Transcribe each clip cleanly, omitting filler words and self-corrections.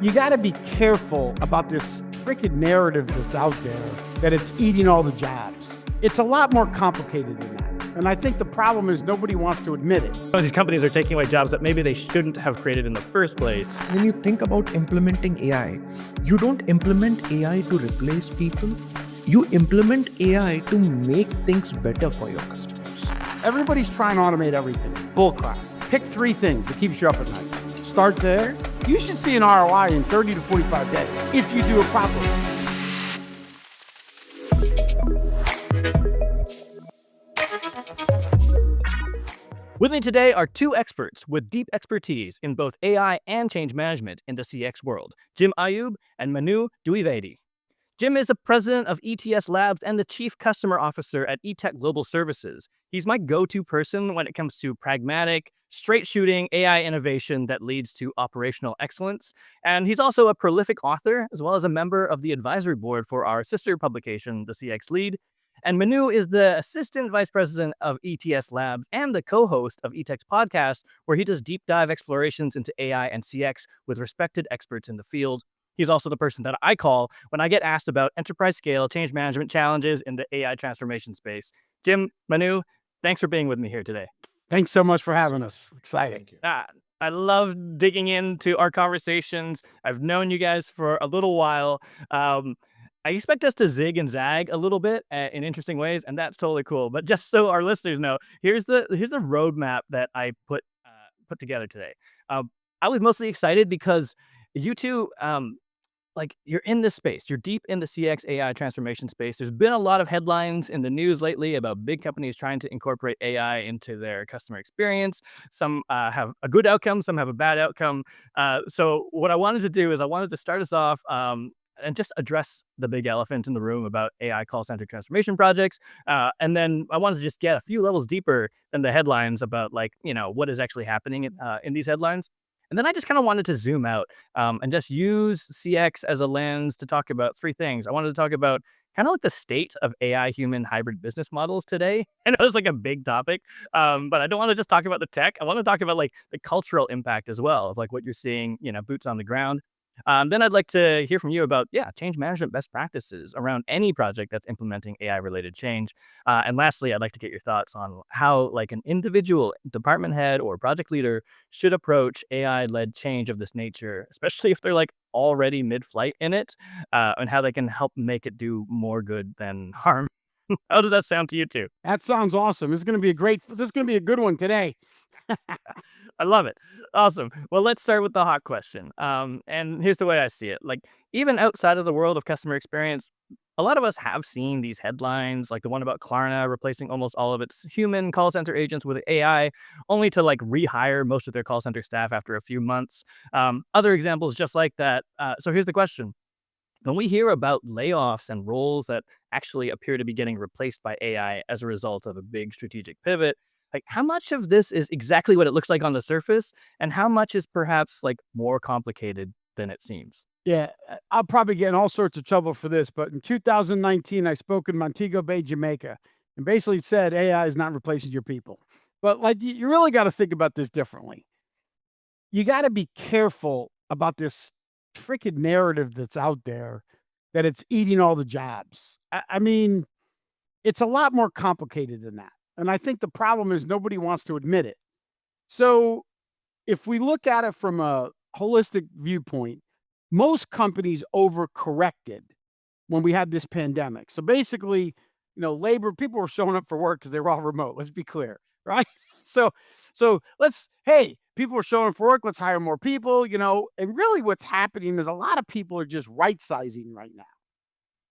You got to be careful about this freaking narrative that's out there that it's eating all the jobs. It's a lot more complicated than that. And I think the problem is nobody wants to admit it. These companies are taking away jobs that maybe they shouldn't have created in the first place. When you think about implementing AI, you don't implement AI to replace people. You implement AI to make things better for your customers. Everybody's trying to automate everything. Bullcrap. Pick 3 things that keeps you up at night. Start there. You should see an ROI in 30 to 45 days if you do it properly. With me today are 2 experts with deep expertise in both AI and change management in the CX world, Jim Iyoob and Manu Dwievedi. Jim is the president of ETS Labs and the chief customer officer at Etech Global Services. He's my go-to person when it comes to pragmatic, straight-shooting AI innovation that leads to operational excellence. And he's also a prolific author, as well as a member of the advisory board for our sister publication, the CX Lead. And Manu is the assistant vice president of ETS Labs and the co-host of Etech's podcast, where he does deep dive explorations into AI and CX with respected experts in the field. He's also the person that I call when I get asked about enterprise scale change management challenges in the AI transformation space. Jim, Manu, thanks for being with me here today. Thanks so much for having us. Exciting. I love digging into our conversations. I've known you guys for a little while. I expect us to zig and zag a little bit in interesting ways, and that's totally cool. But just so our listeners know, here's the roadmap that I put together today. I was mostly excited because you two, you're in this space. You're deep in the CX AI transformation space. There's been a lot of headlines in the news lately about big companies trying to incorporate AI into their customer experience. Some have a good outcome, some have a bad outcome. So what I wanted to do is I wanted to start us off and just address the big elephant in the room about AI call center transformation projects. And then I wanted to just get a few levels deeper than the headlines about what is actually happening in these headlines. And then I just kind of wanted to zoom out and just use CX as a lens to talk about 3 things. I wanted to talk about kind of like the state of AI human hybrid business models today. I know it's like a big topic, but I don't want to just talk about the tech. I want to talk about the cultural impact as well of what you're seeing, boots on the ground. Then I'd like to hear from you about, change management best practices around any project that's implementing AI-related change. And lastly, I'd like to get your thoughts on how an individual department head or project leader should approach AI-led change of this nature, especially if they're already mid-flight in it, and how they can help make it do more good than harm. How does that sound to you two? That sounds awesome. This is going to be a good one today. I love it. Awesome. Well, let's start with the hot question. And here's the way I see it. Even outside of the world of customer experience, a lot of us have seen these headlines, like the one about Klarna replacing almost all of its human call center agents with AI, only to rehire most of their call center staff after a few months. Other examples just like that. So here's the question. When we hear about layoffs and roles that actually appear to be getting replaced by AI as a result of a big strategic pivot, how much of this is exactly what it looks like on the surface, and how much is perhaps more complicated than it seems? Yeah, I'll probably get in all sorts of trouble for this, but in 2019, I spoke in Montego Bay, Jamaica, and basically said AI is not replacing your people. But you really got to think about this differently. You got to be careful about this freaking narrative that's out there that it's eating all the jobs. I mean, it's a lot more complicated than that. And I think the problem is nobody wants to admit it. So if we look at it from a holistic viewpoint, most companies overcorrected when we had this pandemic. So basically, labor, people were showing up for work because they were all remote. Let's be clear, right? So people were showing up for work. Let's hire more people, and really what's happening is a lot of people are just right sizing right now,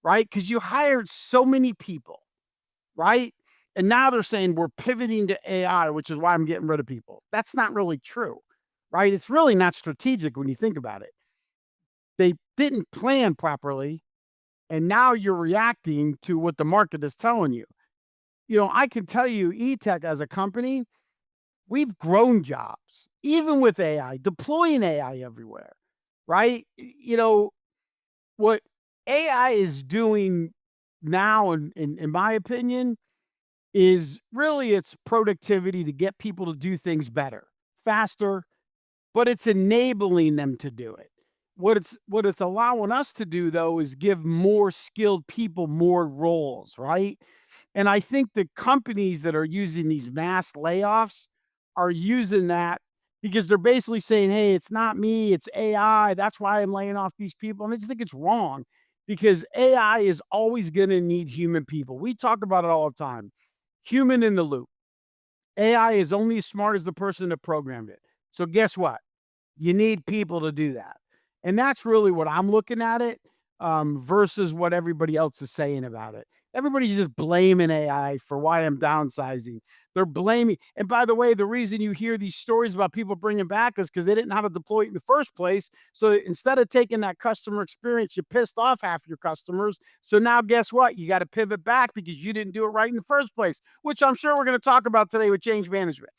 right? Because you hired so many people, right? And now they're saying we're pivoting to AI, which is why I'm getting rid of people. That's not really true, right? It's really not strategic when you think about it. They didn't plan properly, and now you're reacting to what the market is telling you. I can tell you, Etech as a company, we've grown jobs, even with AI, deploying AI everywhere, right? What AI is doing now, in my opinion, is really its productivity to get people to do things better, faster, but it's enabling them to do it. what it's allowing us to do though is give more skilled people more roles, right? And I think the companies that are using these mass layoffs are using that because they're basically saying, "Hey, it's not me, it's AI. That's why I'm laying off these people." And I just think it's wrong because AI is always going to need human people. We talk about it all the time. Human in the loop. AI is only as smart as the person that programmed it. So guess what? You need people to do that. And that's really what I'm looking at it, versus what everybody else is saying about it. Everybody's just blaming AI for why I'm downsizing. They're blaming, and by the way, the reason you hear these stories about people bringing back is because they didn't know how to deploy it in the first place. So instead of taking that customer experience, you pissed off half your customers. So now guess what? You got to pivot back because you didn't do it right in the first place, which I'm sure we're going to talk about today with change management.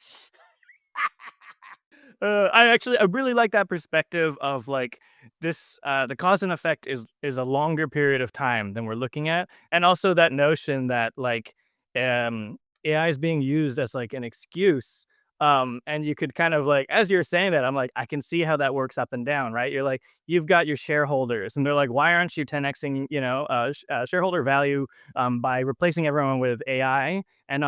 I really like that perspective of like this. The cause and effect is a longer period of time than we're looking at, and also that notion that like AI is being used as like an excuse. And you could kind of like, as you're saying that, I'm like, I can see how that works up and down, right? You're like, you've got your shareholders, and they're like, why aren't you 10xing, shareholder value by replacing everyone with AI? And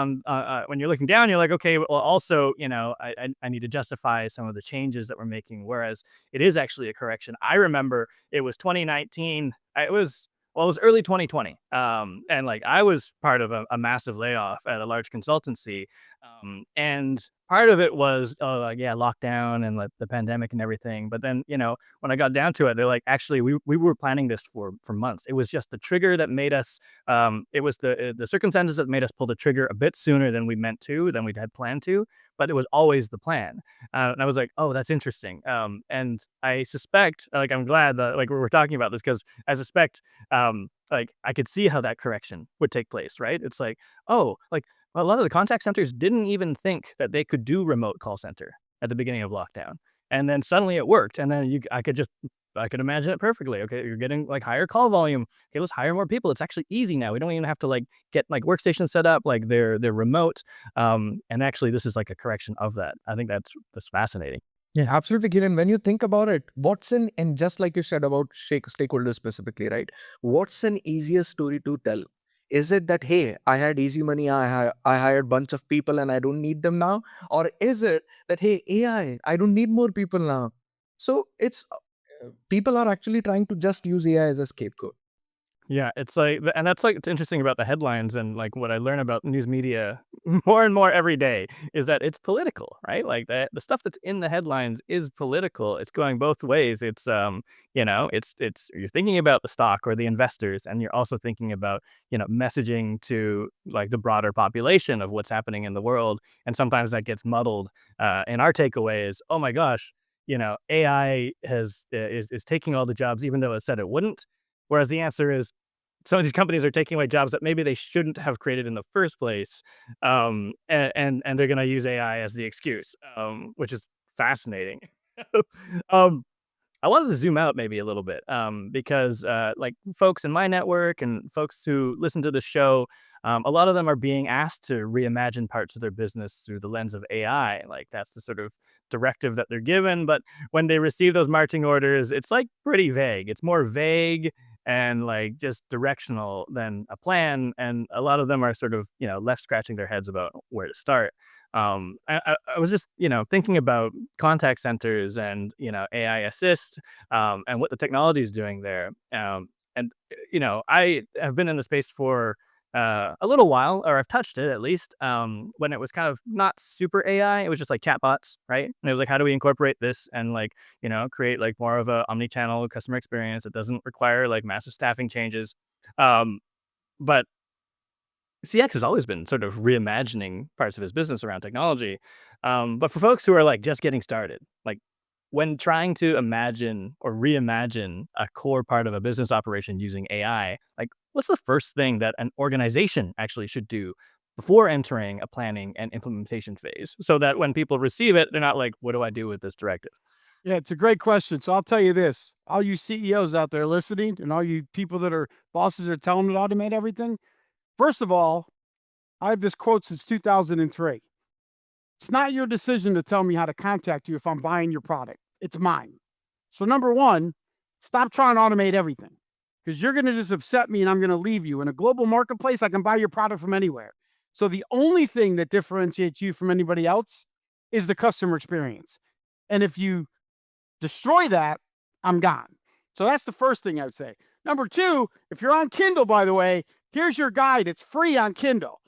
when you're looking down, you're like, okay, well, also, I need to justify some of the changes that we're making. Whereas it is actually a correction. I remember it was 2019. It was early 2020. And like I was part of a massive layoff at a large consultancy. And part of it was, oh, like, yeah, lockdown and like the pandemic and everything. But then, when I got down to it, they're like, actually, we were planning this for months. It was just the trigger that made us it was the circumstances that made us pull the trigger a bit sooner than we meant to, than we'd had planned to, but it was always the plan. And I was like, oh, that's interesting. And I suspect, like, I'm glad that like we're talking about this because I suspect, like, I could see how that correction would take place, right? It's like, oh, like a lot of the contact centers didn't even think that they could do remote call center at the beginning of lockdown, and then suddenly it worked, and then I could imagine it perfectly. Okay, you're getting like higher call volume. Okay, let's hire more people. It's actually easy now. We don't even have to like get like workstations set up. Like they're remote. And actually, this is like a correction of that. I think that's fascinating. Yeah, absolutely, Kiran. When you think about it, and just like you said about stakeholders specifically, right? What's an easier story to tell? Is it that, hey, I had easy money, I hired bunch of people and I don't need them now? Or is it that, hey, I don't need more people now? So people are actually trying to just use AI as a scapegoat. Yeah, it's like, and that's like, it's interesting about the headlines and like what I learn about news media more and more every day is that it's political, right? Like the stuff that's in the headlines is political. It's going both ways. It's you're thinking about the stock or the investors, and you're also thinking about, messaging to like the broader population of what's happening in the world. And sometimes that gets muddled. And our takeaway is, oh my gosh, AI is taking all the jobs, even though it said it wouldn't. Whereas the answer is some of these companies are taking away jobs that maybe they shouldn't have created in the first place, and they're going to use AI as the excuse, which is fascinating. um, I wanted to zoom out maybe a little bit, because like folks in my network and folks who listen to the show, a lot of them are being asked to reimagine parts of their business through the lens of AI. Like that's the sort of directive that they're given. But when they receive those marching orders, it's like pretty vague. It's more vague and like just directional than a plan. And a lot of them are sort of, left scratching their heads about where to start. I was just, thinking about contact centers and, AI assist, and what the technology is doing there. I have been in the space for a little while, or I've touched it at least, when it was kind of not super AI. It was just like chatbots, right? And it was like, how do we incorporate this and like, create like more of a omni-channel customer experience that doesn't require like massive staffing changes. But CX has always been sort of reimagining parts of his business around technology. But for folks who are like just getting started, like when trying to imagine or reimagine a core part of a business operation using AI, like what's the first thing that an organization actually should do before entering a planning and implementation phase so that when people receive it, they're not like, what do I do with this directive? Yeah, it's a great question. So I'll tell you this, all you CEOs out there listening and all you people that are bosses are telling them to automate everything. First of all, I have this quote since 2003. It's not your decision to tell me how to contact you if I'm buying your product. It's mine. So number one, Stop trying to automate everything, because you're going to just upset me and I'm going to leave you. In a global marketplace, I can buy your product from anywhere. So the only thing that differentiates you from anybody else is the customer experience. And if you destroy that, I'm gone. So that's the first thing I would say. Number two, if you're on Kindle, by the way, here's your guide. It's free on Kindle.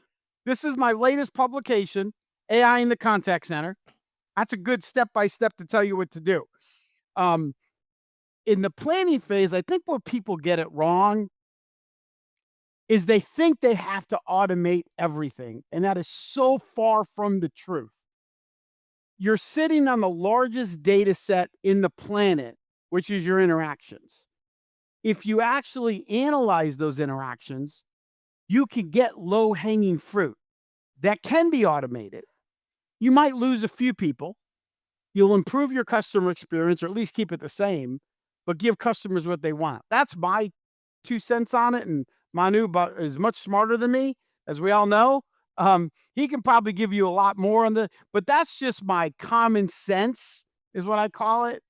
This is my latest publication, AI in the Contact Center. That's a good step-by-step to tell you what to do. In the planning phase, I think where people get it wrong is they think they have to automate everything. And that is so far from the truth. You're sitting on the largest data set in the planet, which is your interactions. If you actually analyze those interactions, you can get low-hanging fruit that can be automated. You might lose a few people. You'll improve your customer experience, or at least keep it the same, but give customers what they want. That's my 2 cents on it. And Manu is much smarter than me, as we all know. He can probably give you a lot more on but that's just my common sense, is what I call it,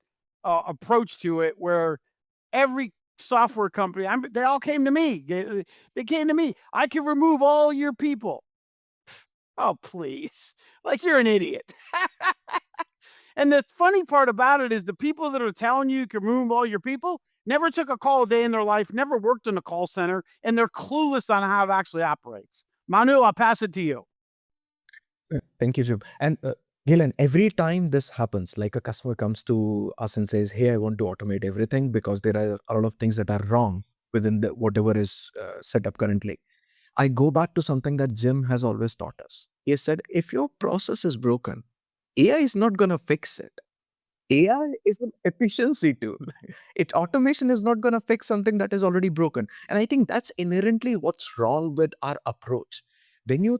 approach to it, where every software company, they all came to me. They came to me. I can remove all your people. Oh, please. Like, you're an idiot. And the funny part about it is the people that are telling you can remove all your people never took a call a day in their life, never worked in a call center, and they're clueless on how it actually operates. Manu, I'll pass it to you. Thank you, Jim. And Galen, every time this happens, like a customer comes to us and says, "Hey, I want to automate everything because there are a lot of things that are wrong within the whatever is set up currently." I go back to something that Jim has always taught us. He has said, if your process is broken, AI is not going to fix it. AI is an efficiency tool. Automation is not going to fix something that is already broken. And I think that's inherently what's wrong with our approach. When you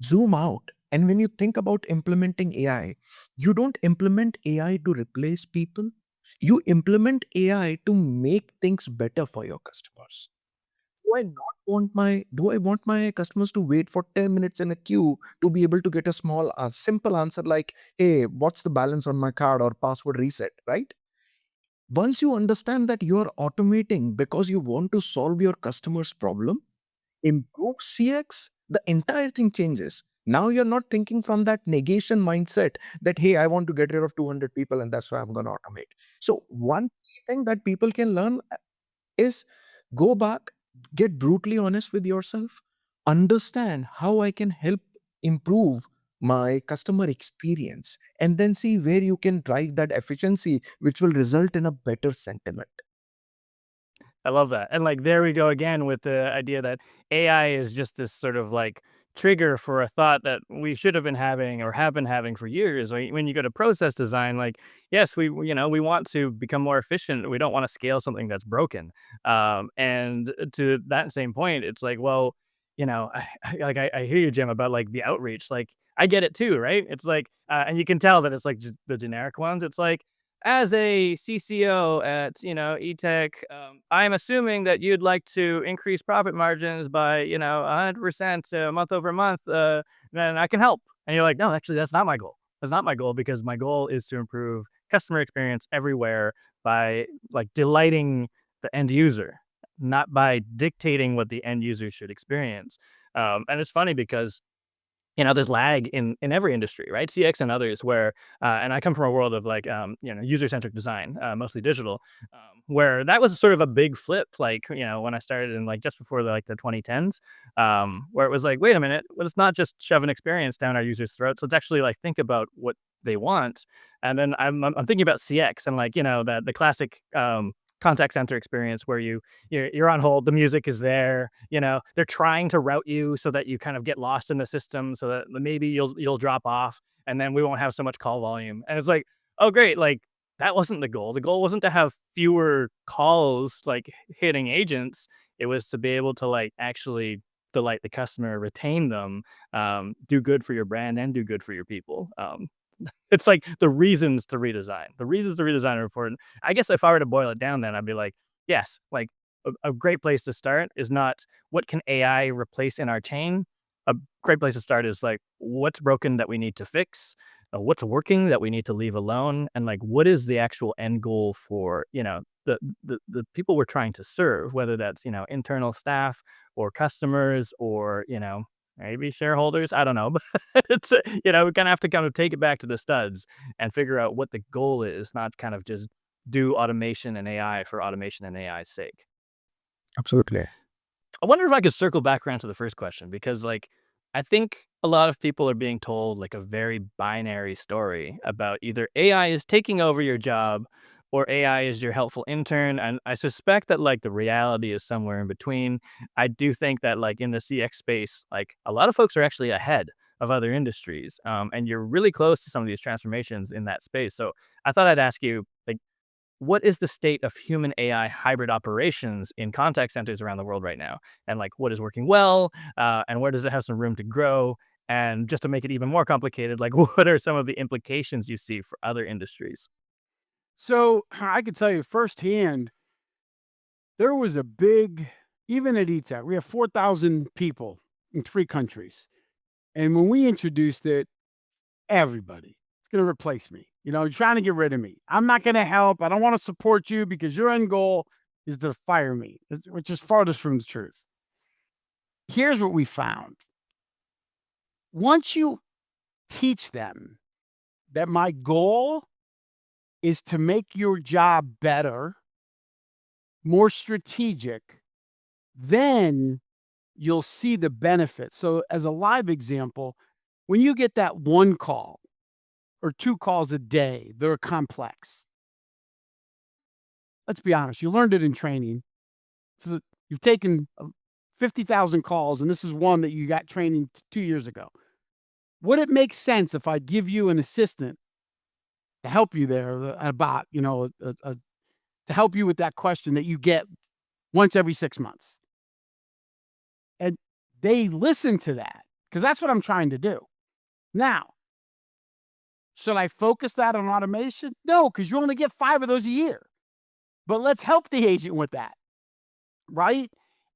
zoom out and when you think about implementing AI, you don't implement AI to replace people. You implement AI to make things better for your customers. Do I want my customers to wait for 10 minutes in a queue to be able to get a small simple answer like, "Hey, what's the balance on my card?" or "password reset," right? Once you understand that you're automating because you want to solve your customer's problem, improve CX, the entire thing changes. Now you're not thinking from that negation mindset that, "Hey, I want to get rid of 200 people and that's why I'm going to automate." So one key thing that people can learn is go back, get brutally honest with yourself, understand how I can help improve my customer experience, and then see where you can drive that efficiency, which will result in a better sentiment. I love that. And like, there we go again with the idea that AI is just this sort of like trigger for a thought that we should have been having or have been having for years. When you go to process design, like, yes, we want to become more efficient. We don't want to scale something that's broken. And to that same point, it's like, well, I hear you, Jim, about like the outreach. Like, I get it too, right? It's like, and you can tell that it's like just the generic ones. It's like, as a CCO at, Etech, I'm assuming that you'd like to increase profit margins by, 100% month over month, then I can help. And you're like, no, actually, that's not my goal. That's not my goal, because my goal is to improve customer experience everywhere by like delighting the end user, not by dictating what the end user should experience. And it's funny because there's lag in every industry, right? CX and others where, and I come from a world of like, user-centric design, mostly digital, where that was sort of a big flip, like, when I started in like just before the 2010s, where it was like, wait a minute, let's not just shove an experience down our users' throats. Let's actually like think about what they want. And then I'm thinking about CX and like, the classic, contact center experience where you're on hold, the music is there, they're trying to route you so that you kind of get lost in the system so that maybe you'll drop off and then we won't have so much call volume. And it's like, oh great, like that wasn't the goal. The goal wasn't to have fewer calls like hitting agents. It was to be able to like actually delight the customer, retain them, do good for your brand and do good for your people. It's like the reasons to redesign. The reasons to redesign are important. I guess if I were to boil it down, then I'd be like, yes, like a great place to start is not what can AI replace in our chain. A great place to start is like what's broken that we need to fix, what's working that we need to leave alone, and like what is the actual end goal for the the people we're trying to serve, whether that's, internal staff or customers or, maybe shareholders. I don't know. But it's, we kind of have to kind of take it back to the studs and figure out what the goal is, not kind of just do automation and AI for automation and AI's sake. Absolutely. I wonder if I could circle back around to the first question because, I think a lot of people are being told like a very binary story about either AI is taking over your job or AI is your helpful intern. And I suspect that the reality is somewhere in between. I do think that in the CX space, a lot of folks are actually ahead of other industries. And you're really close to some of these transformations in that space. So I thought I'd ask you, what is the state of human AI hybrid operations in contact centers around the world right now? And what is working well? And where does it have some room to grow? And just to make it even more complicated, what are some of the implications you see for other industries? So I can tell you firsthand, there was a big, even at Etech, we have 4,000 people in 3 countries. And when we introduced it, everybody is going to replace me. You're trying to get rid of me. I'm not going to help. I don't want to support you because your end goal is to fire me, which is farthest from the truth. Here's what we found. Once you teach them that my goal is to make your job better, more strategic, then you'll see the benefit. So as a live example, when you get that 1 call or 2 calls a day, they're complex. Let's be honest, you learned it in training. So you've taken 50,000 calls, and this is one that you got training 2 years ago. Would it make sense if I give you an assistant to help you there about, to help you with that question that you get once every 6 months? And they listen to that because that's what I'm trying to do. Now, should I focus that on automation? No, because you only get 5 of those a year. But let's help the agent with that, right?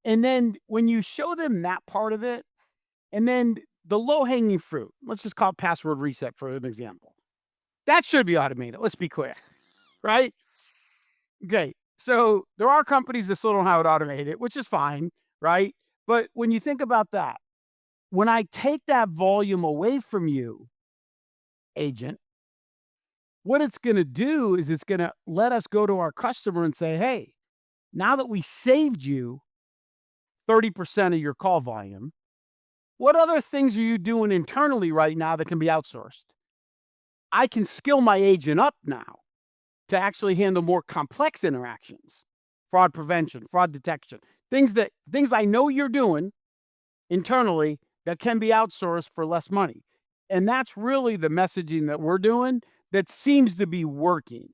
And then when you show them that part of it, and then the low-hanging fruit, let's just call it password reset for an example. That should be automated. Let's be clear, right? Okay, so there are companies that still don't have it automated, which is fine, right? But when you think about that, when I take that volume away from you, agent, what it's going to do is it's going to let us go to our customer and say, hey, now that we saved you 30% of your call volume, what other things are you doing internally right now that can be outsourced? I can skill my agent up now to actually handle more complex interactions, fraud prevention, fraud detection, things I know you're doing internally that can be outsourced for less money. And that's really the messaging that we're doing that seems to be working.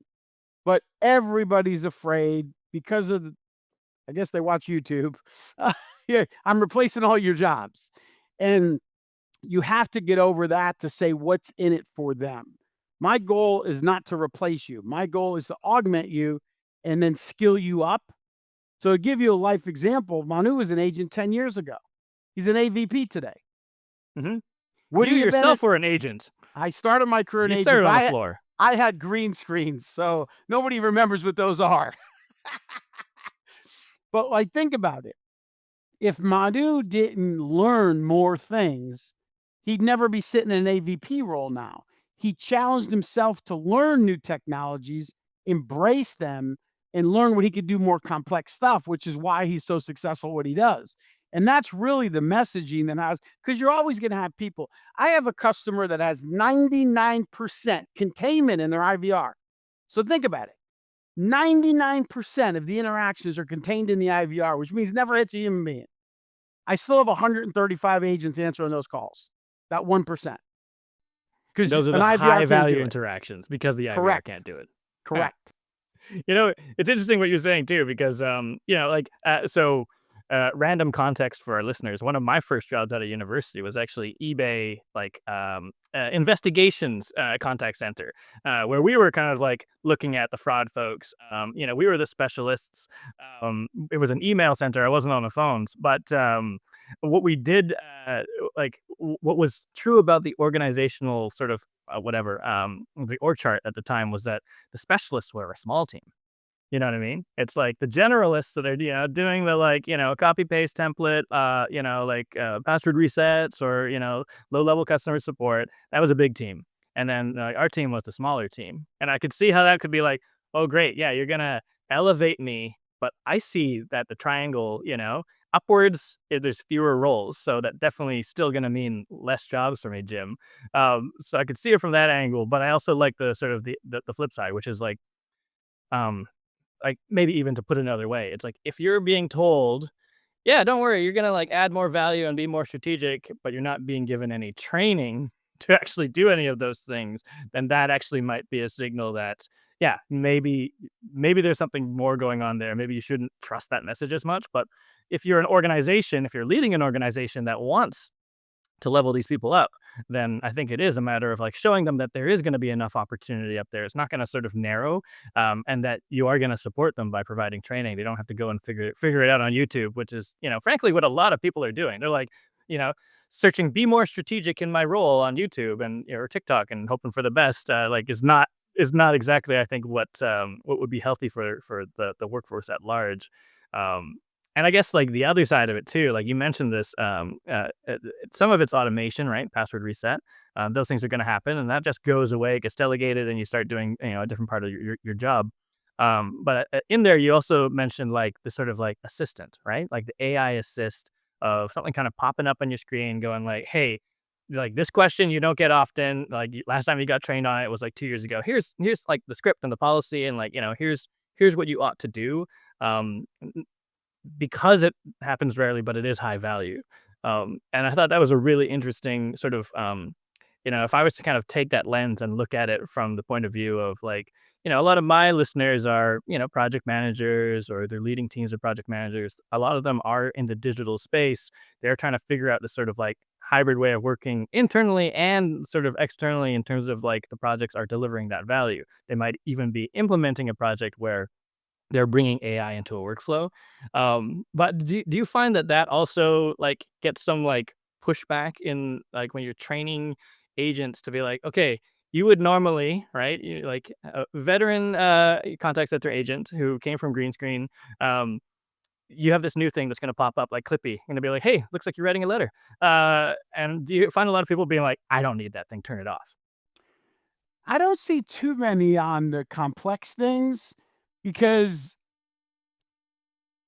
But everybody's afraid because of I guess they watch YouTube. Yeah, I'm replacing all your jobs. And you have to get over that to say what's in it for them. My goal is not to replace you. My goal is to augment you and then skill you up. So to give you a life example, Manu was an agent 10 years ago. He's an AVP today. Mm-hmm. Would You he have been yourself were an agent. I started my career in You agent. started on the floor. I had green screens, so nobody remembers what those are. But think about it. If Manu didn't learn more things, he'd never be sitting in an AVP role now. He challenged himself to learn new technologies, embrace them, and learn what he could do more complex stuff, which is why he's so successful at what he does. And that's really the messaging that has, because you're always going to have people. I have a customer that has 99% containment in their IVR. So think about it. 99% of the interactions are contained in the IVR, which means never hits a human being. I still have 135 agents answering those calls. That 1%. Because Those are an the IVR high can't value do it. interactions because the IVR Correct. can't do it. Correct. It's interesting what you're saying too, because random context for our listeners. One of my first jobs out of university was actually eBay, investigations contact center, where we were kind of looking at the fraud folks. We were the specialists. It was an email center. I wasn't on the phones, but what we did, what was true about the organizational sort of the org chart at the time was that the specialists were a small team. You know what I mean? It's like the generalists that are, doing the like, copy paste template, password resets or, low level customer support. That was a big team. And then our team was the smaller team. And I could see how that could be like, oh, great. Yeah, you're going to elevate me. But I see that the triangle, upwards, there's fewer roles. So that definitely still going to mean less jobs for me, Jim. So I could see it from that angle. But I also like the sort of the flip side, which is um, like maybe even to put it another way, it's like if you're being told, yeah, don't worry, you're gonna like add more value and be more strategic, but you're not being given any training to actually do any of those things, then that actually might be a signal that, yeah, maybe there's something more going on there. Maybe you shouldn't trust that message as much. But if you're an organization, if you're leading an organization that wants to level these people up, then I think it is a matter of like showing them that there is going to be enough opportunity up there. It's not going to sort of narrow, and that you are going to support them by providing training. They don't have to go and figure it out on YouTube, which is, frankly, what a lot of people are doing. They're like, you know, searching "be more strategic in my role" on YouTube and or TikTok and hoping for the best. Is not exactly, I think, what would be healthy for the workforce at large. Um, and I guess like the other side of it too, like you mentioned this, some of it's automation, right? Password reset. Those things are going to happen, and that just goes away, it gets delegated, and you start doing a different part of your job. But in there, you also mentioned like the sort of like assistant, right? Like the AI assist of something kind of popping up on your screen, going like, "Hey, like this question you don't get often. Like last time you got trained on it was like 2 years ago. Here's like the script and the policy, and like here's what you ought to do." Um, because it happens rarely, but it is high value. And I thought that was a really interesting sort of, if I was to kind of take that lens and look at it from the point of view of like, a lot of my listeners are, project managers or they're leading teams of project managers. A lot of them are in the digital space. They're trying to figure out this sort of like hybrid way of working internally and sort of externally in terms of like the projects are delivering that value. They might even be implementing a project where they're bringing AI into a workflow. But do you find that that also like gets some like pushback in like when you're training agents to be like, okay, you would normally, right? You like a veteran contact center agent who came from green screen. Um, you have this new thing that's going to pop up like Clippy, going to be like, hey, looks like you're writing a letter. And do you find a lot of people being like, I don't need that thing, turn it off? I don't see too many on the complex things because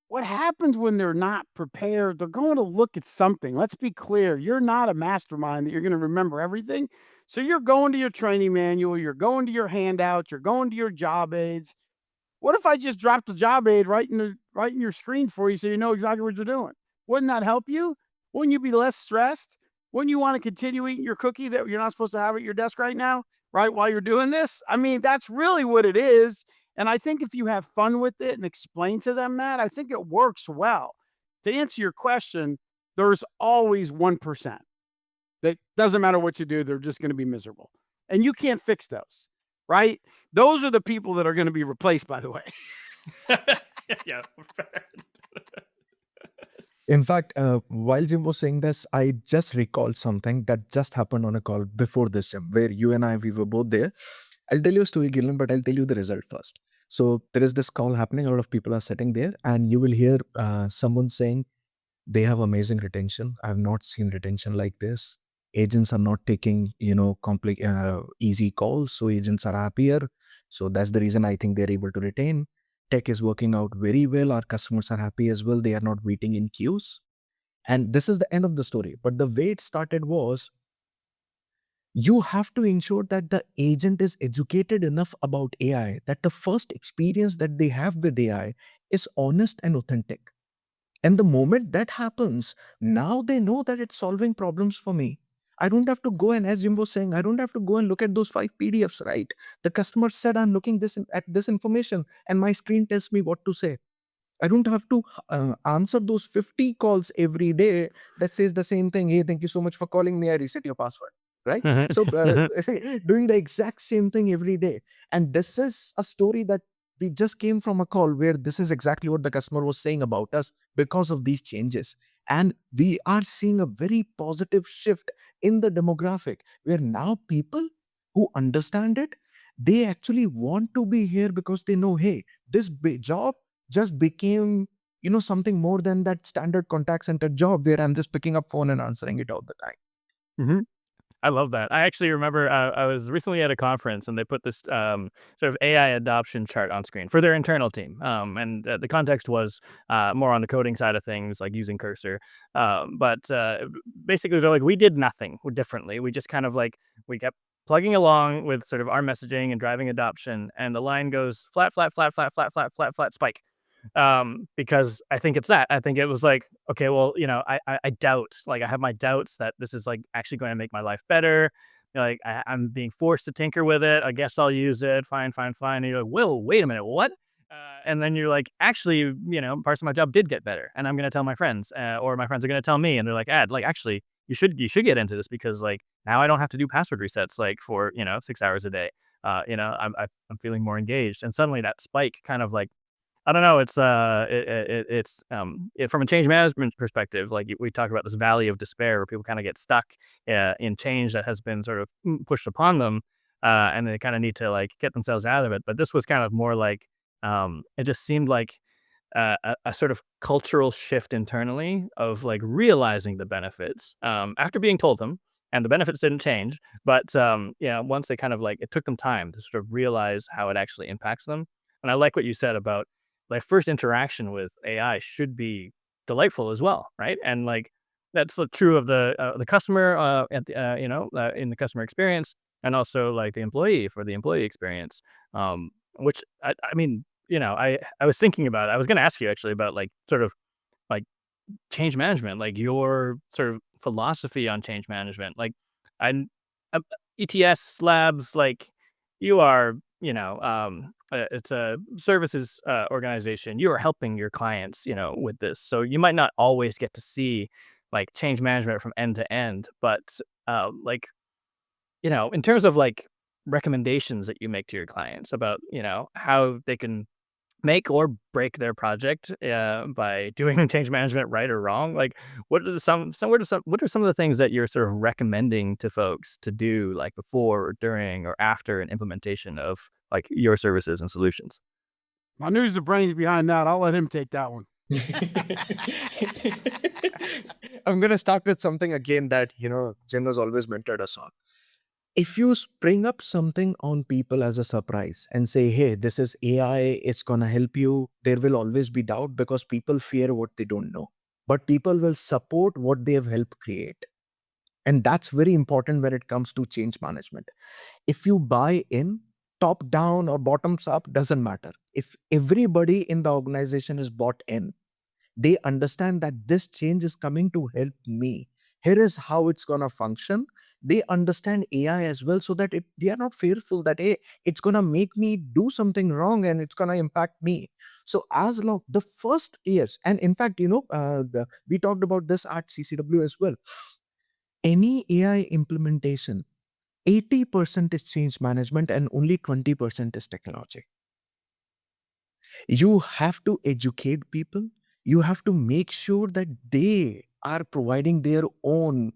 what happens when they're not prepared, they're going to look at something. Let's be clear. You're not a mastermind that you're going to remember everything. So you're going to your training manual, you're going to your handouts, you're going to your job aids. What if I just dropped the job aid right in your screen for you so you know exactly what you're doing? Wouldn't that help you? Wouldn't you be less stressed? Wouldn't you want to continue eating your cookie that you're not supposed to have at your desk right now, right while you're doing this? I mean, that's really what it is. And I think if you have fun with it and explain to them that, I think it works well. To answer your question, there's always 1% that doesn't matter what you do, they're just going to be miserable. And you can't fix those, right? Those are the people that are going to be replaced, by the way. Yeah. In fact, while Jim was saying this, I just recalled something that just happened on a call before this, Jim, where you and I, we were both there. I'll tell you a story, Gillen, but I'll tell you the result first. So there is this call happening. A lot of people are sitting there, and you will hear someone saying, they have amazing retention. I've not seen retention like this. Agents are not taking, easy calls. So agents are happier. So that's the reason I think they're able to retain. Tech is working out very well. Our customers are happy as well. They are not waiting in queues. And this is the end of the story. But the way it started was you have to ensure that the agent is educated enough about AI, that the first experience that they have with AI is honest and authentic. And the moment that happens, now they know that it's solving problems for me. I don't have to go and, as Jim was saying, I don't have to go and look at those 5 PDFs, right? The customer said, I'm looking at this information, and my screen tells me what to say. I don't have to answer those 50 calls every day that says the same thing. Hey, thank you so much for calling me. I reset your password. Right? So doing the exact same thing every day. And this is a story that we just came from a call where this is exactly what the customer was saying about us because of these changes. And we are seeing a very positive shift in the demographic where now people who understand it, They actually want to be here because they know, hey, this job just became, something more than that standard contact center job where I'm just picking up phone and answering it all the time. Hmm. I love that. I actually remember I was recently at a conference and they put this sort of AI adoption chart on screen for their internal team. And the context was more on the coding side of things, like using Cursor. But basically, they're like, we did nothing differently. We just kind of like, we kept plugging along with sort of our messaging and driving adoption. And the line goes flat, flat, flat, flat, flat, flat, flat, flat, spike. Because I think it's that. I think it was like, okay, well, I doubt, like, I have my doubts that this is like actually going to make my life better. Like, I'm being forced to tinker with it. I guess I'll use it. Fine, fine, fine. And you're like, whoa, wait a minute, what? And then you're like, actually, parts of my job did get better, and I'm going to tell my friends, or my friends are going to tell me, and they're like, like, actually, you should get into this because like now I don't have to do password resets like for 6 hours a day. I'm feeling more engaged, and suddenly that spike kind of like I don't know. It's from a change management perspective. Like we talk about this valley of despair, where people kind of get stuck in change that has been sort of pushed upon them, and they kind of need to like get themselves out of it. But this was kind of more like it just seemed like a sort of cultural shift internally of like realizing the benefits after being told them, and the benefits didn't change. But once they kind of like it took them time to sort of realize how it actually impacts them. And I like what you said about like first interaction with AI should be delightful as well, right? And like that's true of the customer in the customer experience, and also like the employee for the employee experience. Which I mean, I was thinking about it. I was going to ask you actually about like sort of like change management, like your sort of philosophy on change management. Like, I ETS Labs, like you are, it's a services organization. You are helping your clients, with this. So you might not always get to see like change management from end to end, but like, in terms of like recommendations that you make to your clients about, how they can make or break their project by doing change management right or wrong. Like, what are some of the things that you're sort of recommending to folks to do, like before or during or after an implementation of like your services and solutions? Manu's the brains behind that. I'll let him take that one. I'm going to start with something again that, Jim has always mentored us on. If you spring up something on people as a surprise and say, hey, this is AI, it's going to help you, there will always be doubt because people fear what they don't know. But people will support what they have helped create. And that's very important when it comes to change management. If you buy in, top down or bottoms up, doesn't matter. If everybody in the organization is bought in, they understand that this change is coming to help me. Here is how it's going to function. They understand AI as well, so that they are not fearful that, hey, it's going to make me do something wrong and it's going to impact me. So as long the first years, and in fact, we talked about this at CCW as well. Any AI implementation, 80% is change management and only 20% is technology. You have to educate people. You have to make sure that they are providing their own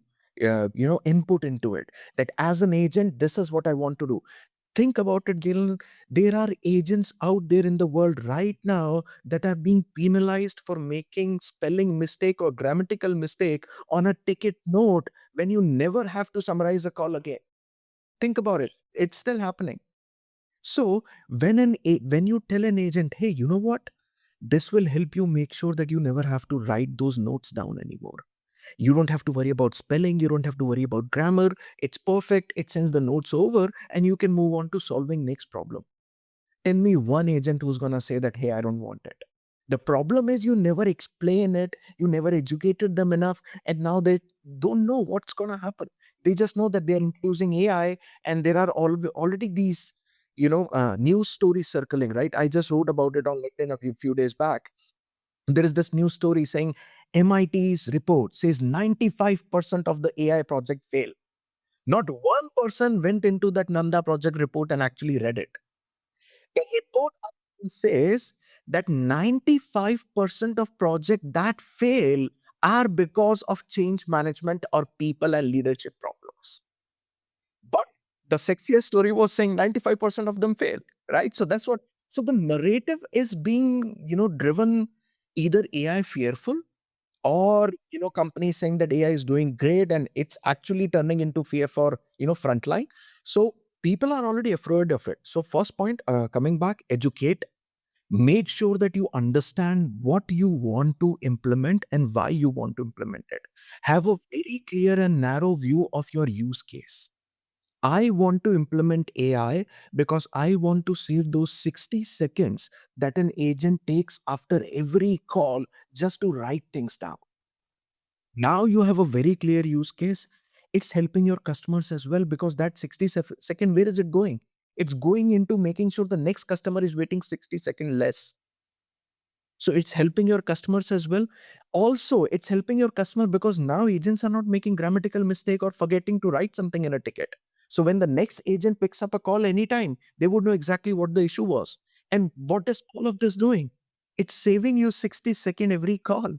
input into it, that as an agent, this is what I want to do. Think about it, Galen. There are agents out there in the world right now that are being penalized for making spelling mistake or grammatical mistake on a ticket note when you never have to summarize a call again. Think about it. It's still happening. So when you tell an agent, hey, you know what? This will help you make sure that you never have to write those notes down anymore. You don't have to worry about spelling. You don't have to worry about grammar. It's perfect. It sends the notes over and you can move on to solving next problem. Tell me one agent who's going to say that, hey, I don't want it. The problem is you never explain it. You never educated them enough. And now they don't know what's going to happen. They just know that they're using AI and there are already these, news stories circling, right? I just wrote about it on LinkedIn a few days back. There is this news story saying MIT's report says 95% of the AI project fail. Not one person went into that Nanda project report and actually read it. The report says that 95% of projects that fail are because of change management or people and leadership problems. But The sexiest story was saying 95% of them fail, right? So that's what, so the narrative is being, driven either AI fearful, or companies saying that AI is doing great and it's actually turning into fear for frontline. So people are already afraid of it. So first point, coming back, educate. Make sure that you understand what you want to implement and why you want to implement it. Have a very clear and narrow view of your use case. I want to implement AI because I want to save those 60 seconds that an agent takes after every call just to write things down. Now you have a very clear use case. It's helping your customers as well, because that 60 second, where is it going? It's going into making sure the next customer is waiting 60 seconds less. So it's helping your customers as well. Also, it's helping your customer because now agents are not making grammatical mistake or forgetting to write something in a ticket. So when the next agent picks up a call anytime, they would know exactly what the issue was. And what is all of this doing? It's saving you 60 seconds every call.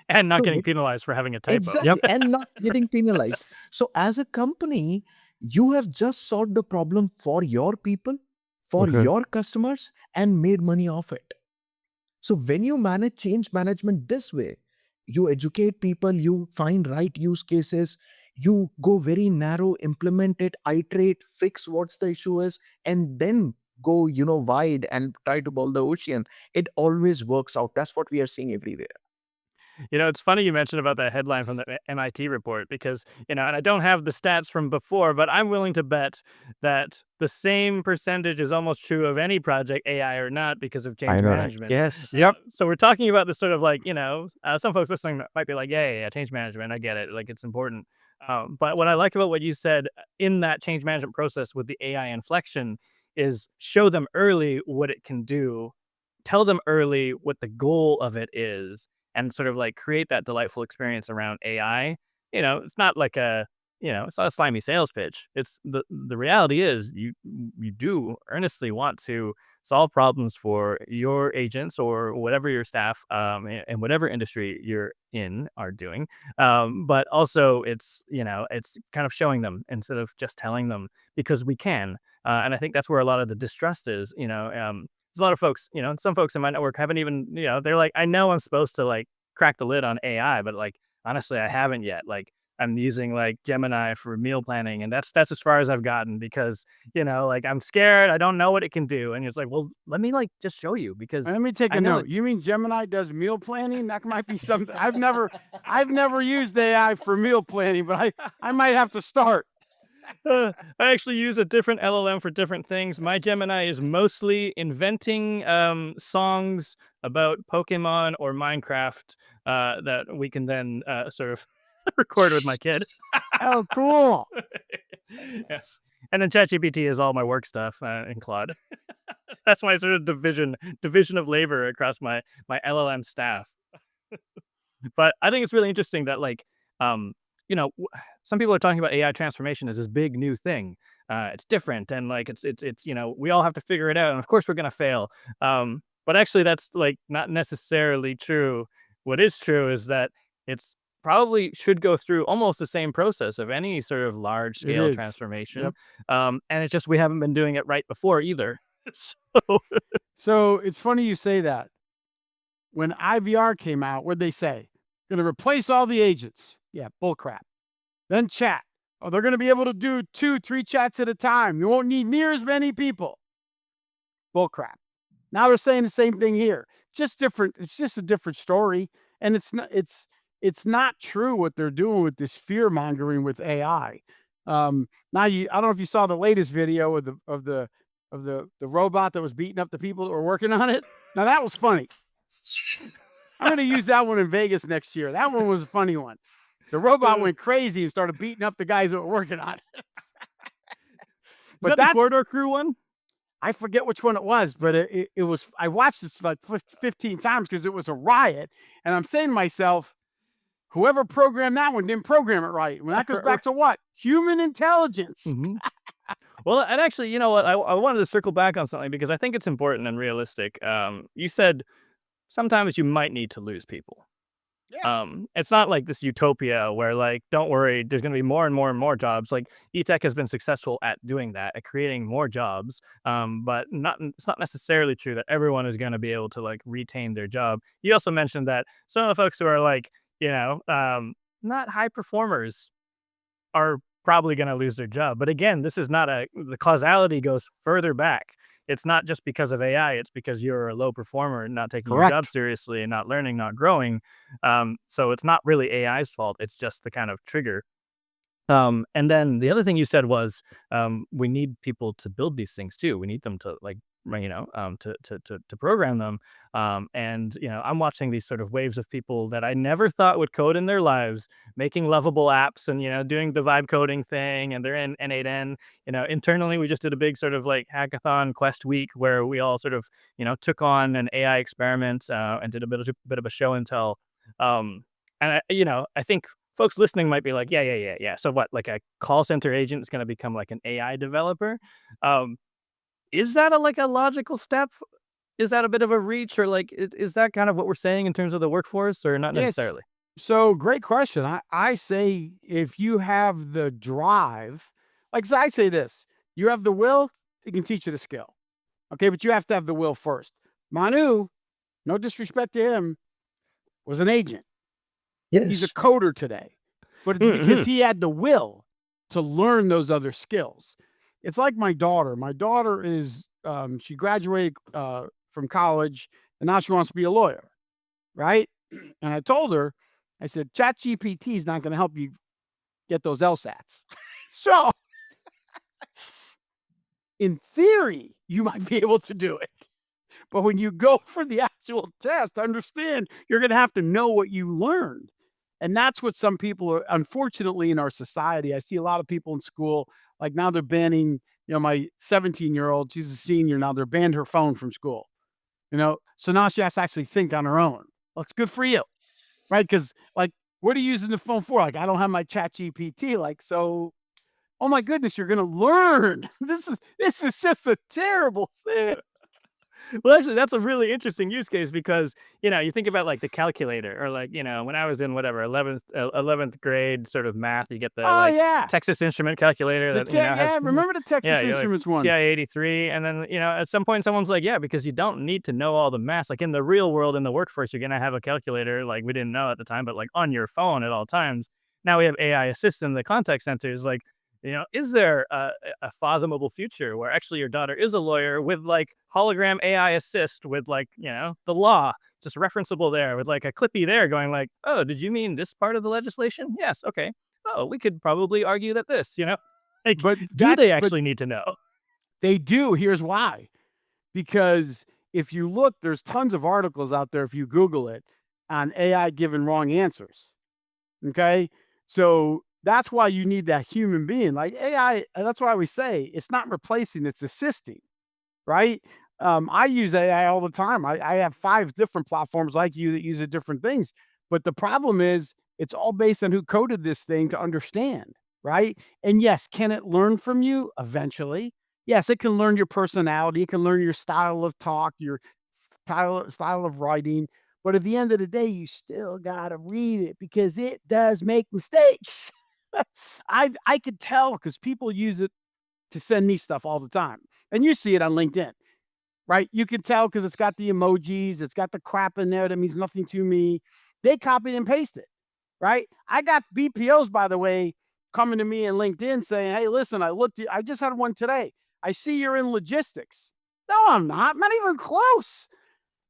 And not So getting penalized for having a typo. exactly, and not getting penalized. So as a company, you have just solved the problem for your people, for Okay. your customers, and made money off it. So when you manage change management this way, you educate people, you find right use cases, you go very narrow, implement it, iterate, fix what's the issue is, and then go, wide and try to boil the ocean. It always works out. That's what we are seeing everywhere. It's funny you mentioned about that headline from the MIT report because, and I don't have the stats from before, but I'm willing to bet that the same percentage is almost true of any project, AI or not, because of I change know, right? management. Yes. Yep. So we're talking about this sort of like, some folks listening might be like, yeah, change management. I get it. Like it's important. But what I like about what you said in that change management process with the AI inflection is show them early what it can do, tell them early what the goal of it is, and sort of like create that delightful experience around AI. It's not like it's not a slimy sales pitch. It's the reality is you do earnestly want to solve problems for your agents or whatever your staff in whatever industry you're in are doing. But also it's kind of showing them instead of just telling them because we can. And I think that's where a lot of the distrust is. There's a lot of folks, some folks in my network haven't even, they're like, I know I'm supposed to like crack the lid on AI, but like honestly, I haven't yet. Like I'm using like Gemini for meal planning, and that's as far as I've gotten because like I'm scared, I don't know what it can do, and it's like, well, let me like just show you because Let me take I a know note. You mean Gemini does meal planning? That might be something. I've never used AI for meal planning, but I might have to start. I actually use a different LLM for different things. My Gemini is mostly inventing songs about Pokemon or Minecraft that we can then sort of record with my kid. Oh, cool. Yes. And then ChatGPT is all my work stuff in Claude. That's my sort of division of labor across my LLM staff. But I think it's really interesting that like some people are talking about AI transformation as this big new thing. It's different and like it's we all have to figure it out, and of course we're gonna fail. But actually that's like not necessarily true. What is true is that it's probably should go through almost the same process of any sort of large It scale is. transformation. Yep. And it's just we haven't been doing it right before either. So So it's funny you say that. When IVR came out, what'd they say? Going to replace all the agents. Yeah, bullcrap. Then chat. Oh, they're going to be able to do 2, 3 chats at a time. You won't need near as many people. Bullcrap. Now they're saying the same thing here. Just different. It's just a different story, and it's not true what they're doing with this fear mongering with AI. Now I don't know if you saw the latest video of the robot that was beating up the people that were working on it. Now that was funny. I'm going to use that one in Vegas next year. That one was a funny one. The robot went crazy and started beating up the guys that were working on it. is But that the that's corridor crew one? I forget which one it was, but it was. I watched this like 15 times because it was a riot, and I'm saying to myself, whoever programmed that one didn't program it right. When that goes back to what? Human intelligence. Mhm. Well, and actually, you know what? I wanted to circle back on something because I think it's important and realistic. You said sometimes you might need to lose people. It's not like this utopia where like, don't worry, there's going to be more and more and more jobs. Like Etech has been successful at doing that, at creating more jobs. But it's not necessarily true that everyone is going to be able to like retain their job. You also mentioned that some of the folks who are like, not high performers are probably going to lose their job. But again, this is not the causality goes further back. It's not just because of AI. It's because you're a low performer, not taking your job Correct. seriously and not learning, not growing. So it's not really AI's fault. It's just the kind of trigger. And then the other thing you said was, we need people to build these things too. We need them to like, to program them. And I'm watching these sort of waves of people that I never thought would code in their lives, making lovable apps and doing the vibe coding thing. And they're in N8N. Internally, we just did a big sort of like hackathon quest week where we all sort of took on an AI experiment and did a bit of a show and tell. I think folks listening might be like, yeah. So what, like a call center agent is going to become like an AI developer? Is that like a logical step? Is that a bit of a reach, or like, is that kind of what we're saying in terms of the workforce, or not Yes. necessarily? So great question. I say if you have the drive, like I say this, you have the will, you can teach you the skill. Okay, but you have to have the will first. Manu, no disrespect to him, was an agent. He's a Yes. coder today, but it's because he had the will to learn those other skills. It's like my daughter. My daughter is she graduated from college and now she wants to be a lawyer, right? And I told her, I said, ChatGPT is not going to help you get those LSATs. So, in theory, you might be able to do it. But when you go for the actual test, understand you're going to have to know what you learned. And that's what some people are, unfortunately, in our society. I see a lot of people in school, like now they're banning, my 17-year-old, she's a senior now, they're banned her phone from school, so now she has to actually think on her own. Well, it's good for you, right? Because, like, what are you using the phone for? Like, I don't have my chat GPT. Like, so, oh my goodness, you're going to learn. This is just a terrible thing. Well, actually, that's a really interesting use case because, you think about like the calculator or like, when I was in whatever 11th grade sort of math, you get the Oh, like yeah. Texas Instrument calculator that, Yeah, has, remember the yeah, Texas you're like Instruments one? TI-83. And then, at some point, someone's like, yeah, because you don't need to know all the math. Like in the real world, in the workforce, you're going to have a calculator like we didn't know at the time, but like on your phone at all times. Now we have AI assistant in the contact centers. Like, is there a fathomable future where actually your daughter is a lawyer with like hologram AI assist with like, the law just referenceable there with like a clippy there going like, oh, did you mean this part of the legislation? Yes. Okay. Oh, we could probably argue that like, But do they but actually need to know? they do. Here's why. Because if you look, there's tons of articles out there if you Google it on AI giving wrong answers. Okay. So that's why you need that human being. Like AI, that's why we say it's not replacing, it's assisting, right? I use AI all the time. I have 5 different platforms like you that use it different things. But the problem is it's all based on who coded this thing to understand, right? And yes, can it learn from you eventually? Yes, it can learn your personality, it can learn your style of talk, your style of writing. But at the end of the day, you still gotta read it because it does make mistakes. I could tell because people use it to send me stuff all the time. And you see it on LinkedIn, right? You can tell because it's got the emojis, it's got the crap in there that means nothing to me. They copied and pasted, right? I got BPOs, by the way, coming to me in LinkedIn saying, hey, listen, I just had one today. I see you're in logistics. No, I'm not. I'm not even close.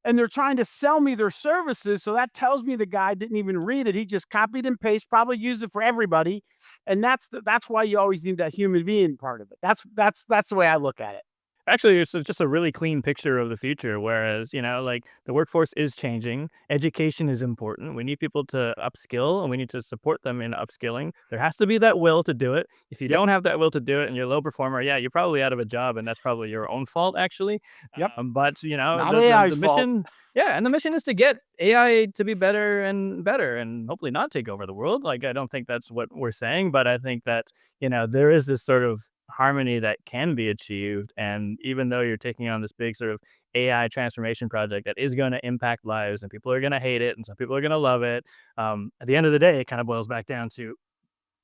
And they're trying to sell me their services. So that tells me the guy didn't even read it. He just copied and pasted, probably used it for everybody. And that's why you always need that human being part of it. That's the way I look at it. Actually, it's just a really clean picture of the future. Whereas, like the workforce is changing, education is important. We need people to upskill and we need to support them in upskilling. There has to be that will to do it. If you Yep. don't have that will to do it and you're a low performer, yeah, you're probably out of a job and that's probably your own fault, actually. Yep. But, Not the AI's fault. mission, yeah, and the mission is to get AI to be better and hopefully not take over the world. Like, I don't think that's what we're saying, but I think that, there is this sort of harmony that can be achieved. And even though you're taking on this big sort of AI transformation project that is going to impact lives, and people are going to hate it and some people are going to love it. At the end of the day, it kind of boils back down to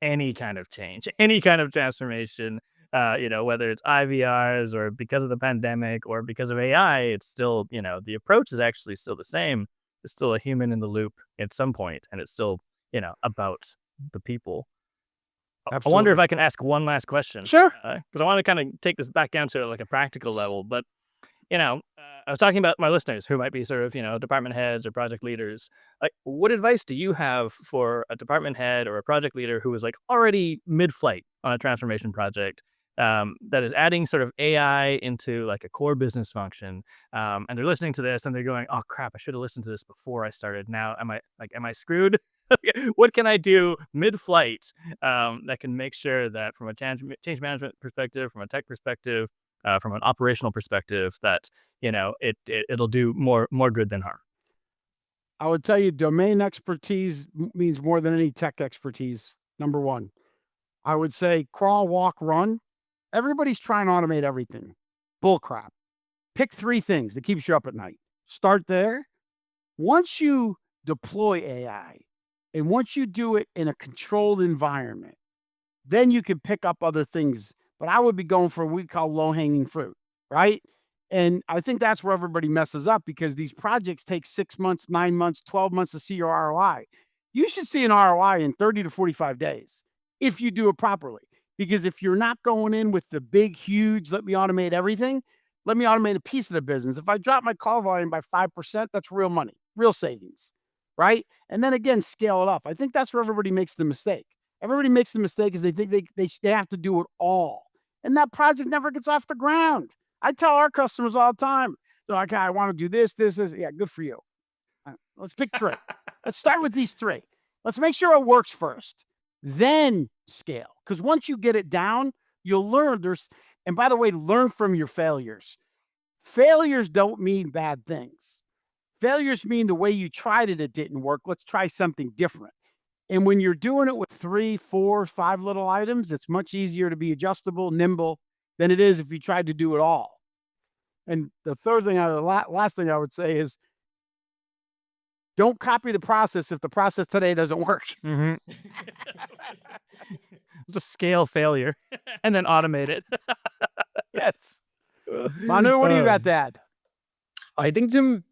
any kind of change, any kind of transformation, whether it's IVRs or because of the pandemic or because of AI, it's still, the approach is actually still the same. It's still a human in the loop at some point, and it's still, about the people. I wonder if Absolutely. I can ask one last question, Sure. because I want to kind of take this back down to like a practical level. But I was talking about my listeners who might be sort of, department heads or project leaders. Like, what advice do you have for a department head or a project leader who is like already mid-flight on a transformation project, that is adding sort of AI into like a core business function, and they're listening to this and they're going, "Oh crap, I should have listened to this before I started. Now, am I screwed? What can I do mid-flight that can make sure that from a change management perspective, from a tech perspective, from an operational perspective, that it'll do more good than harm?" I would tell you domain expertise means more than any tech expertise. Number one, I would say crawl, walk, run. Everybody's trying to automate everything. Bull crap. Pick 3 things that keeps you up at night. Start there. Once you deploy AI and once you do it in a controlled environment, then you can pick up other things. But I would be going for what we call low hanging fruit, right? And I think that's where everybody messes up because these projects take 6 months, 9 months, 12 months to see your ROI. You should see an ROI in 30 to 45 days if you do it properly. Because if you're not going in with the big, huge, let me automate everything, let me automate a piece of the business. If I drop my call volume by 5%, that's real money, real savings, right? And then again, scale it up. I think that's where everybody makes the mistake. Everybody makes the mistake is they think they have to do it all. And that project never gets off the ground. I tell our customers all the time, they're like, I want to do this, this, this. Yeah, good for you. Let's pick 3. Let's start with these 3. Let's make sure it works first, then scale. Because once you get it down, you'll learn and by the way, learn from your failures. Failures don't mean bad things. Failures mean the way you tried it didn't work. Let's try something different. And when you're doing it with 3, 4, 5 little items, it's much easier to be adjustable, nimble than it is if you tried to do it all. And the third thing, last thing I would say is don't copy the process if the process today doesn't work. Mm-hmm. Just scale failure and then automate it. Yes. Manu, what do you got, Dad? I think, Jim,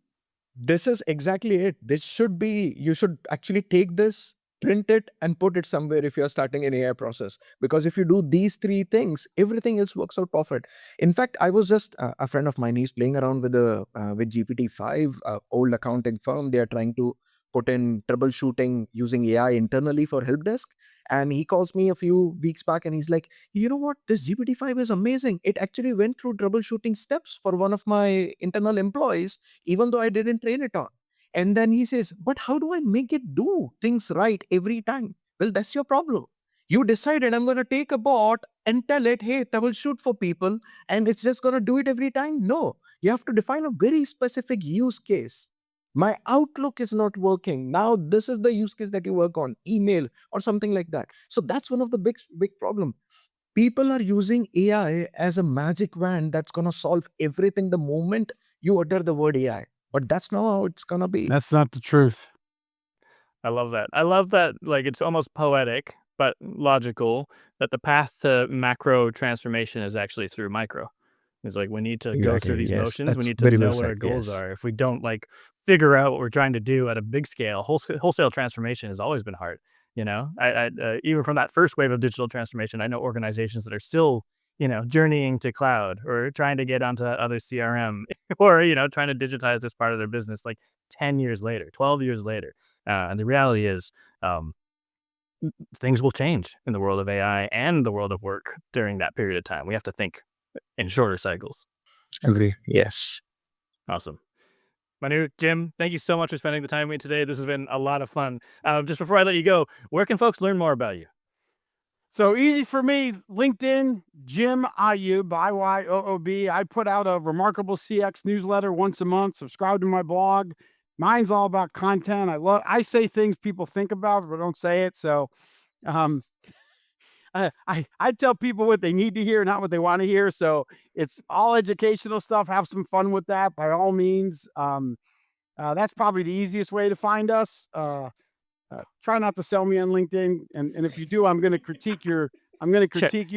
this is exactly it. This should be, you should actually take this, print it, and put it somewhere if you're starting an AI process. Because if you do these 3 things, everything else works out perfect. In fact, I was just, a friend of mine, he's playing around with GPT-5, old accounting firm. They are trying to put in troubleshooting using AI internally for help desk. And he calls me a few weeks back and he's like, you know what? This GPT-5 is amazing. It actually went through troubleshooting steps for one of my internal employees, even though I didn't train it on. And then he says, but how do I make it do things right every time? Well, that's your problem. You decided I'm going to take a bot and tell it, hey, troubleshoot for people, and it's just going to do it every time. No, you have to define a very specific use case. My Outlook is not working. Now, this is the use case that you work on, email or something like that. So that's one of the big problem. People are using AI as a magic wand that's going to solve everything the moment you utter the word AI. But that's not how it's going to be. That's not the truth. I love that. I love that, like, it's almost poetic, but logical, that the path to macro transformation is actually through micro. It's like we need to go through these motions. We need to know what our goals are. If we don't like figure out what we're trying to do at a big scale, wholesale transformation has always been hard. I even from that first wave of digital transformation, I know organizations that are still journeying to cloud or trying to get onto other CRM or trying to digitize this part of their business like 10 years later, 12 years later. And the reality is, things will change in the world of AI and the world of work during that period of time. We have to think in shorter cycles. Agree. Yes. Awesome. Manu, Jim, thank you so much for spending the time with me today. This has been a lot of fun. Just before I let you go, where can folks learn more about you? So easy for me, LinkedIn, Jim Iyoob, Iyoob. I put out a remarkable CX newsletter once a month. Subscribe to my blog. Mine's all about content. I say things people think about, but don't say it. So, and I tell people what they need to hear, not what they want to hear. So it's all educational stuff. Have some fun with that by all means. That's probably the easiest way to find us. Try not to sell me on LinkedIn, and if you do, I'm going to critique you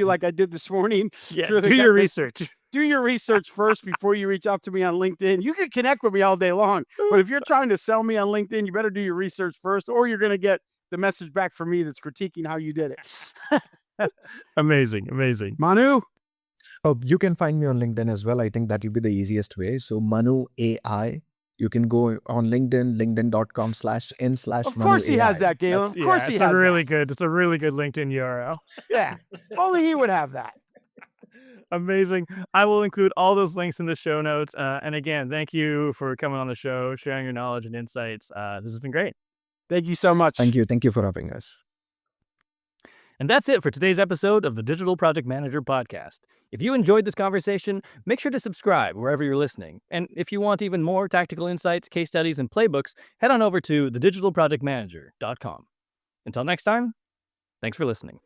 like I did this morning. Yeah, For the do guy your that- research. Do your research first before you reach out to me on LinkedIn. You can connect with me all day long, but if you're trying to sell me on LinkedIn, you better do your research first, or you're going to get the message back from me that's critiquing how you did it. Amazing. Manu? Oh, you can find me on LinkedIn as well. I think that will be the easiest way. So Manu AI. You can go on LinkedIn, linkedin.com/in/Manu Of course he has AI. that, Galen. Of course he it's has a really that. good. It's a really good LinkedIn URL. Yeah. Only he would have that. Amazing. I will include all those links in the show notes. And again, thank you for coming on the show, sharing your knowledge and insights. This has been great. Thank you so much. Thank you. Thank you for having us. And that's it for today's episode of the Digital Project Manager Podcast. If you enjoyed this conversation, make sure to subscribe wherever you're listening. And if you want even more tactical insights, case studies, and playbooks, head on over to thedigitalprojectmanager.com. Until next time, thanks for listening.